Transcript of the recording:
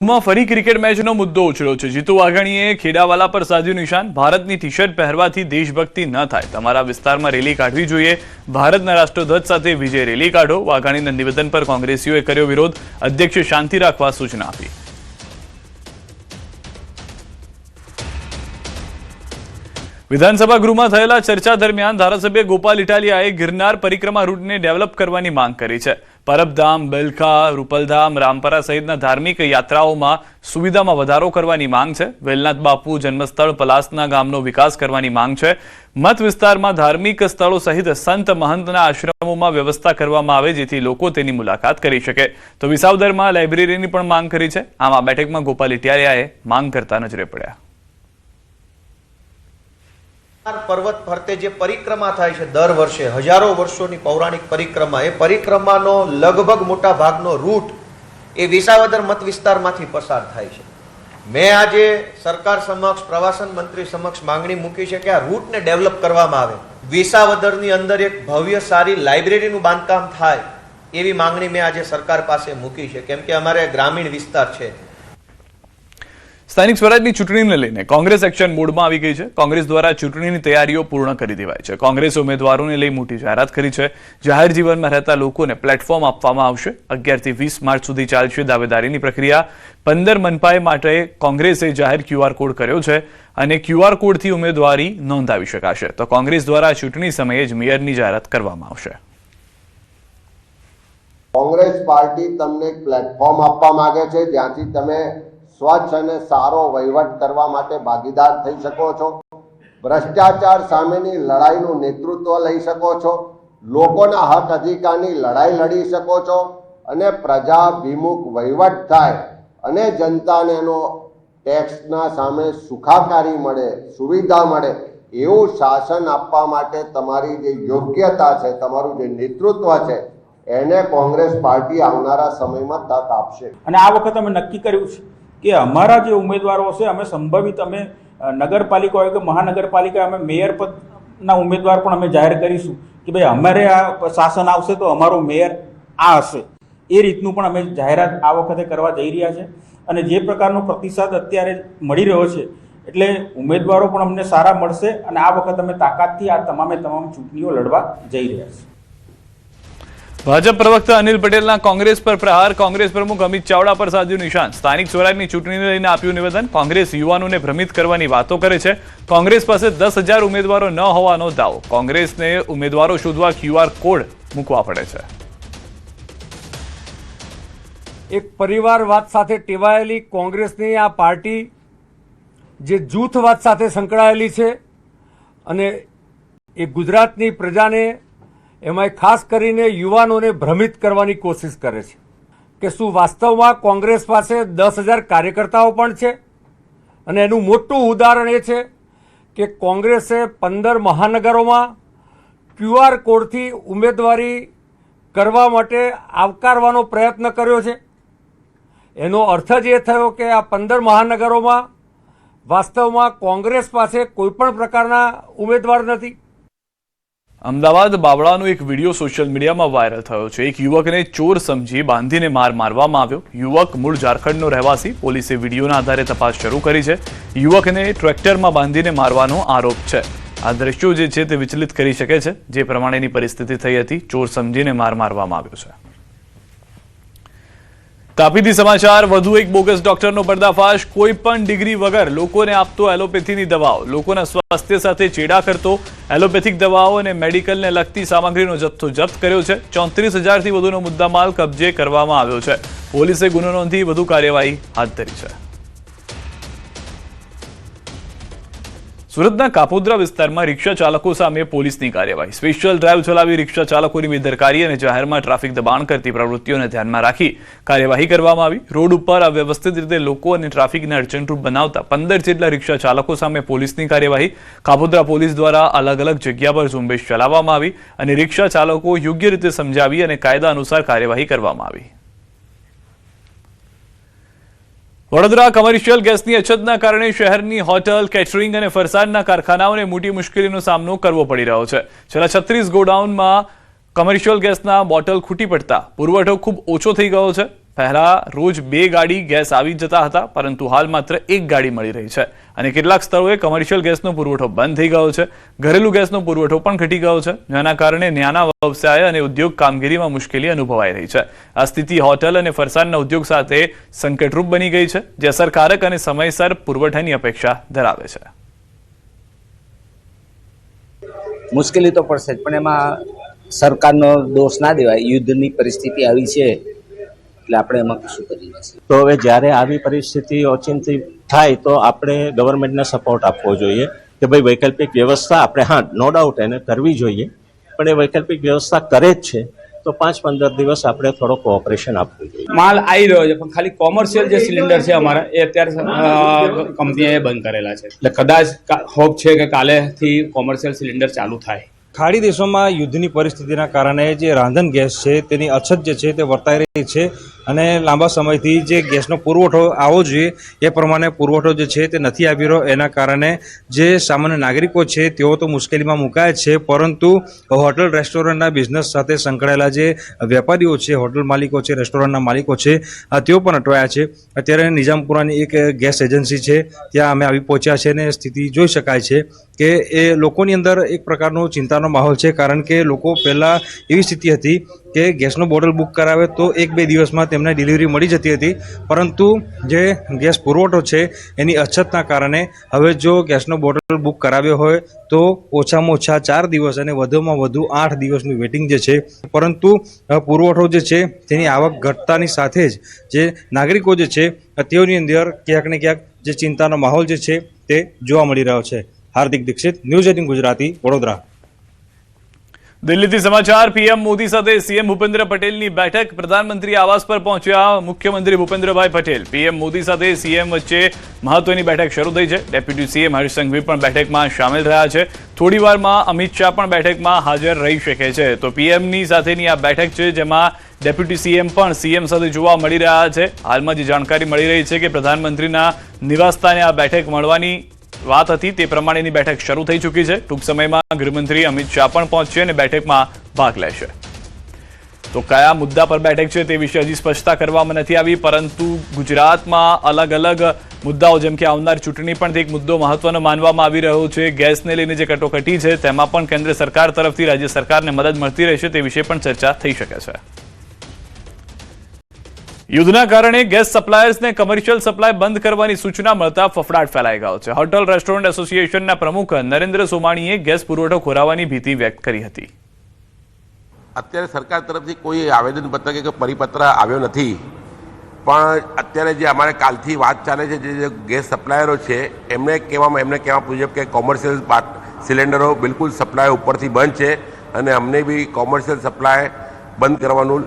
માં ફરી ક્રિકેટ મેચનો મુદ્દો ઉછળ્યો છે। જીતુ વાઘાણીએ ખેડાવાલા પર સાધ્યું નિશાન। ભારતની ટી-શર્ટ પહેરવાથી દેશભક્તિ ન થાય, તમારા વિસ્તારમાં રેલી કાઢવી જોઈએ। ભારતના રાષ્ટ્રધ્વજ સાથે વિજય રેલી કાઢો। વાઘાણીના નિવેદન પર કોંગ્રેસીઓએ કર્યો વિરોધ। અધ્યક્ષે શાંતિ રાખવા સૂચના આપી। વિધાનસભા ગૃહમાં થયેલા ચર્ચા દરમિયાન ધારાસભ્ય ગોપાલ ઇટાલિયાએ ગિરનાર પરિક્રમા રૂટને ડેવલપ કરવાની માંગ કરી છે। પરબધામ, બેલખા, રૂપલધામ, રામપરા સહિતના ધાર્મિક યાત્રાઓમાં સુવિધામાં વધારો કરવાની માંગ છે। વેલનાથ બાપુ જન્મસ્થળ પલાસના ગામનો વિકાસ કરવાની માંગ છે। મત વિસ્તારમાં ધાર્મિક સ્થળો સહિત સંત મહંતના આશ્રમોમાં વ્યવસ્થા કરવામાં આવે જેથી લોકો તેની મુલાકાત કરી શકે। તો વિસાવદરમાં લાઇબ્રેરીની પણ માંગ કરી છે। આમ આ બેઠકમાં ગોપાલ ઇટાલિયાએ માંગ કરતા નજરે પડ્યા। पर्वत फरते जे परिक्रमा थाय छे दर वर्षे हजारों वर्षोनी पौराणिक परिक्रमा ए परिक्रमानो लगभग मोटा भागनो रूट ए विसावदर मत विस्तारमांथी पसार थाय छे। मैं आजे सरकार समक्ष प्रवासन मंत्री समक्ष मांगणी मूकी छे के आ रूटने डेवलप करवामां आवे। विसावदरनी अंदर एक भव्य सारी लाइब्रेरीनुं बांधकाम थाय एवी मांगणी मैं आजे सरकार पासे मूकी छे, केम के अमारे ग्रामीण विस्तार छे। સ્થાનિક સ્વરાજની ચૂંટણીને લઈને કોંગ્રેસ એક્શન મોડમાં આવી ગઈ છે। કોંગ્રેસ દ્વારા ચૂંટણીની તૈયારીઓ પૂર્ણ કરી દેવાઈ છે। કોંગ્રેસે ઉમેદવારોને લઈ મોટી જાહેરાત કરી છે। જાહેર જીવનમાં રહેતા લોકોને પ્લેટફોર્મ આપવામાં આવશે। 11 થી 20 માર્ચ સુધી ચાલશે દાવેદારીની પ્રક્રિયા। 15 મનપાએ માટે કોંગ્રેસે જાહેર ક્યુઆર કોડ કર્યો છે અને ક્યુઆર કોડથી ઉમેદવારી નોંધાવી શકાશે। તો કોંગ્રેસ દ્વારા ચૂંટણી સમયે જ મેયરની જાહેરાત કરવામાં આવશે। કોંગ્રેસ પાર્ટી તમને એક પ્લેટફોર્મ આપવા માંગે છે જ્યાંથી તમે स्वच्छ અને સારો વહીવટ કરવા માટે ભાગીદાર થઈ શકો છો। ભ્રષ્ટાચાર સામેની લડાઈનું નેતૃત્વ લઈ શકો છો। લોકોના હક અધિકારની લડાઈ લડી શકો છો અને પ્રજાભિમુખ વહીવટ થાય અને જનતાને એનો ટેક્સના સામે સુખાકારી મળે, સુવિધા મળે એવું શાસન આપવા માટે તમારી જે યોગ્યતા છે, તમારું જે નેતૃત્વ છે એને કોંગ્રેસ પાર્ટી આવનારા સમયમાં તક આપશે। અને આ વખત અમે નક્કી કર્યું છે કે અમારા જે ઉમેદવારો છે અમે સંભવિત અમે નગરપાલિકા હોય કે મહાનગરપાલિકા અમે મેયર પદના ઉમેદવાર પણ અમે જાહેર કરીશું કે ભાઈ અમારે આ શાસન આવશે તો અમારો મેયર આ હશે। એ રીતનું પણ અમે જાહેરાત આ વખતે કરવા જઈ રહ્યા છે અને જે પ્રકારનો પ્રતિસાદ અત્યારે મળી રહ્યો છે એટલે ઉમેદવારો પણ અમને સારા મળશે અને આ વખત અમે તાકાતથી આ તમામ ચૂંટણીઓ લડવા જઈ રહ્યા છીએ। ભાજપ પ્રવક્તા અનિલ પટેલના કોંગ્રેસ પર પ્રહાર। કોંગ્રેસ પ્રમુખ અમિત ચાવડા પર સાધ્યું નિશાન। સ્થાનિક સ્વરાજની ચૂંટણીને લઈને આપ્યું નિવેદન। કોંગ્રેસ યુવાનોને ભ્રમિત કરવાની વાતો કરે છે। કોંગ્રેસ પાસે 10,000 ઉમેદવારો ન હોવાનો દાવો। કોંગ્રેસને ઉમેદવારો શોધવા ક્યુઆર કોડ મૂકવા પડે છે। એક પરિવારવાદ સાથે ટેવાયેલી કોંગ્રેસની આ પાર્ટી જે જૂથવાદ સાથે સંકળાયેલી છે અને એ ગુજરાતની પ્રજાને એમાં ખાસ કરીને યુવાનોને ભ્રમિત કરવાની કોશિશ કરે છે કે શું વાસ્તવમાં કોંગ્રેસ પાસે 10,000 કાર્યકર્તાઓ પણ છે? અને એનું મોટું ઉદાહરણ એ છે કે કોંગ્રેસે 15 મહાનગરોમાં ક્યુઆર કોડથી ઉમેદવારી કરવા માટે આવકારવાનો પ્રયત્ન કર્યો છે। એનો અર્થ જ એ થયો કે આ 15 મહાનગરોમાં વાસ્તવમાં કોંગ્રેસ પાસે કોઈપણ પ્રકારના ઉમેદવાર નથી। અમદાવાદ બાવળાનો એક વિડીયો સોશિયલ મીડિયામાં વાયરલ થયો છે। એક યુવકને ચોર સમજી બાંધીને મારવામાં આવ્યો। યુવક મૂળ ઝારખંડનો રહેવાસી। પોલીસે વિડીયોના આધારે તપાસ શરૂ કરી છે। યુવકને ટ્રેક્ટરમાં બાંધીને મારવાનો આરોપ છે। આ દ્રશ્યો જે છે તે વિચલિત કરી શકે છે। જે પ્રમાણેની પરિસ્થિતિ થઈ હતી, ચોર સમજીને મારવામાં આવ્યો છે। તાપીથી સમાચાર। વધુ એક બોગસ ડોક્ટરનો પર્દાફાશ। કોઈ પણ ડિગ્રી વગર લોકોને આપતો એલોપેથીની દવાઓ, લોકોના સ્વાસ્થ્ય સાથે ચેડા કરતો એલોપેથિક દવાઓ અને મેડિકલને લગતી સામગ્રીનો જથ્થો જપ્ત કર્યો છે। 34,000થી વધુનો મુદ્દામાલ કબજે કરવામાં આવ્યો છે। પોલીસે ગુનો નોંધી વધુ કાર્યવાહી હાથ ધરી છે। સુરતના કાપોદ્રા વિસ્તારમાં રિક્ષા ચાલકો સામે પોલીસની કાર્યવાહી। સ્પેશિયલ ડ્રાઈવ ચલાવી રિક્ષા ચાલકોની બેદરકારી અને જાહેરમાં ટ્રાફિક દબાણ કરતી પ્રવૃત્તિઓને ધ્યાનમાં રાખી કાર્યવાહી કરવામાં આવી। રોડ ઉપર અવ્યવસ્થિત રીતે લોકો અને ટ્રાફિકને અડચણરૂપ બનાવતા 15 જેટલા રિક્ષા ચાલકો સામે પોલીસની કાર્યવાહી। કાપોદ્રા પોલીસ દ્વારા અલગ અલગ જગ્યા પર ઝુંબેશ ચલાવવામાં આવી અને રિક્ષા ચાલકો યોગ્ય રીતે સમજાવી અને કાયદા અનુસાર કાર્યવાહી કરવામાં આવી। વડોદરા કમર્શિયલ ગેસની અછતના કારણે શહેરની હોટલ, કેટરિંગ અને ફરસાણના કારખાનાઓને મોટી મુશ્કેલીનો સામનો કરવો પડી રહ્યો છે। છેલ્લા 36 ગોડાઉનમાં કમર્શિયલ ગેસના બોટલ ખૂટી પડતા પુરવઠો ખૂબ ઓછો થઈ ગયો છે। પહેલા રોજ 2 ગાડી ગેસ આવી જતા હતા, પરંતુ હાલ માત્ર 1 ગાડી મળી રહી છે અને કેટલાક સ્થળોએ કમર્શિયલ ગેસનો પુરવઠો બંધ થઈ ગયો છે. ઘરેલું ગેસનો પુરવઠો પણ ઘટી ગયો છે, જેના કારણે નાના વ્યવસાય અને ઉદ્યોગ કામગીરીમાં મુશ્કેલી અનુભવાઈ રહી છે. આ સ્થિતિ હોટલ અને ફરસાણના ઉદ્યોગ સાથે સંકટરૂપ બની ગઈ છે, જે અસરકારક અને સમયસર પુરવઠાની અપેક્ષા ધરાવે છે. મુશ્કેલી તો પડશે જ, પણ એમાં સરકારનો દોષ ના દેવાય. યુદ્ધની પરિસ્થિતિ આવી છે એટલે આપણે એમાં કશું કરી નથી. તો હવે જ્યારે આવી પરિસ્થિતિ ઓચિંતી થાય તો આપણે ગવર્મેન્ટને સપોર્ટ આપવો જોઈએ કે ભાઈ વૈકલ્પિક વ્યવસ્થા આપણે, હા, નો ડાઉટ એને કરવી જોઈએ, પણ એ વૈકલ્પિક વ્યવસ્થા કરે જ છે તો 5-15 દિવસ આપણે થોડો કોઓપરેશન આપવું જોઈએ. માલ આવી રહ્યો છે, પણ ખાલી કોમર્શિયલ જે સિલિન્ડર છે અમારા, એ અત્યારે કંપનીએ બંધ કરેલા છે. એટલે કદાચ હોપ છે કે કાલેથી કોમર્શિયલ સિલિન્ડર ચાલુ થાય. ખાડી દેશોમાં યુદ્ધની પરિસ્થિતિના કારણે જે રાંધણ ગેસ છે તેની અછત જે છે તે વર્તાઈ રહી છે અને લાંબા સમયથી જે ગેસનો પુરવઠો આવવો જોઈએ એ પ્રમાણે પુરવઠો જે છે તે નથી આવી રહ્યો. એના કારણે જે સામાન્ય નાગરિકો છે તેઓ તો મુશ્કેલીમાં મુકાય છે, પરંતુ હોટલ રેસ્ટોરન્ટના બિઝનેસ સાથે સંકળાયેલા જે વેપારીઓ છે, હોટલ માલિકો છે, રેસ્ટોરન્ટના માલિકો છે, તેઓ પણ અટવાયા છે. અત્યારે નિઝામપુરાની એક ગેસ એજન્સી છે, ત્યાં અમે આવી પહોંચ્યા છે અને સ્થિતિ જોઈ શકાય છે કે એ લોકોની અંદર એક પ્રકારનો ચિંતાનો માહોલ છે, કારણ કે લોકો પહેલાં એવી સ્થિતિ હતી કે ગેસનો બોટલ બુક કરાવે તો 1-2 દિવસમાં તેમને ડિલિવરી મળી જતી હતી, પરંતુ જે ગેસ પુરવઠો છે એની અછતના કારણે હવે જો ગેસનો બોટલ બુક કરાવ્યો હોય તો ઓછામાં ઓછા 4 દિવસ અને વધુમાં વધુ 8 દિવસનું વેઇટિંગ જે છે. પરંતુ પુરવઠો જે છે તેની આવક ઘટતાની સાથે જ જે નાગરિકો જે છે તેઓની અંદર ક્યાંક ને ક્યાંક જે ચિંતાનો માહોલ જે છે તે જોવા મળી રહ્યો છે. હાર્દિક દીક્ષિત, ન્યૂઝ 18 ગુજરાતી, વડોદરા. દિલ્હીથી સમાચાર. પીએમ મોદી સાથે સીએમ ભૂપેન્દ્ર પટેલની બેઠક. પ્રધાનમંત્રી આવાસ પર પહોંચ્યા મુખ્યમંત્રી ભૂપેન્દ્રભાઈ પટેલ. પીએમ મોદી સાથે સીએમ વચ્ચે મહત્વની બેઠક શરૂ થઈ છે. ડેપ્યુટી સીએમ હર્ષ સંઘવી પણ બેઠકમાં સામેલ રહ્યા છે. થોડી વારમાં અમિત શાહ પણ બેઠકમાં હાજર રહી શકે છે. તો પીએમની સાથેની આ બેઠક છે, જેમાં ડેપ્યુટી સીએમ પણ સીએમ સાથે જોવા મળી રહ્યા છે. હાલમાં જે જાણકારી મળી રહી છે કે પ્રધાનમંત્રીના નિવાસસ્થાને આ બેઠક મળવાની વાત હતી, તે પ્રમાણેની બેઠક શરૂ થઈ ચૂકી છે. ટૂંક સમયમાં ગૃહમંત્રી અમિત શાહ પણ પહોંચશે અને બેઠકમાં ભાગ લેશે. તો કયા મુદ્દા પર બેઠક છે તે વિશે હજી સ્પષ્ટતા કરવામાં નથી આવી, પરંતુ ગુજરાતમાં અલગ અલગ મુદ્દાઓ, જેમ કે આવનાર ચૂંટણી પણ એક મુદ્દો મહત્વનો માનવામાં આવી રહ્યો છે. ગેસને લઈને જે કટોકટી છે તેમાં પણ કેન્દ્ર સરકાર તરફથી રાજ્ય સરકારને મદદ મળતી રહેશે તે વિશે પણ ચર્ચા થઈ શકે છે. યુદ્ધના કારણે ગેસ સપ્લાયર્સને કમર્શિયલ સપ્લાય બંધ કરવાની સૂચના મળતા ફફડાટ ફેલાઈ ગયો છે. હોટલ રેસ્ટોરન્ટ એસોસિએશનના પ્રમુખ નરેન્દ્ર સોમાણીએ ગેસ પુરવઠો ખોરાવાની ભીતિ વ્યક્ત કરી હતી. અત્યારે સરકાર તરફથી કોઈ આવેદનપત્ર કે પરિપત્ર આવ્યો નથી, પણ અત્યારે જે અમારે કાલથી વાત ચાલે છે, જે ગેસ સપ્લાયરો છે એમને કહેવા મુજબ કે કોમર્શિયલ સિલિન્ડરો બિલકુલ સપ્લાય ઉપરથી બંધ છે અને અમને બી કોમર્શિયલ સપ્લાય બંધ કરવાનું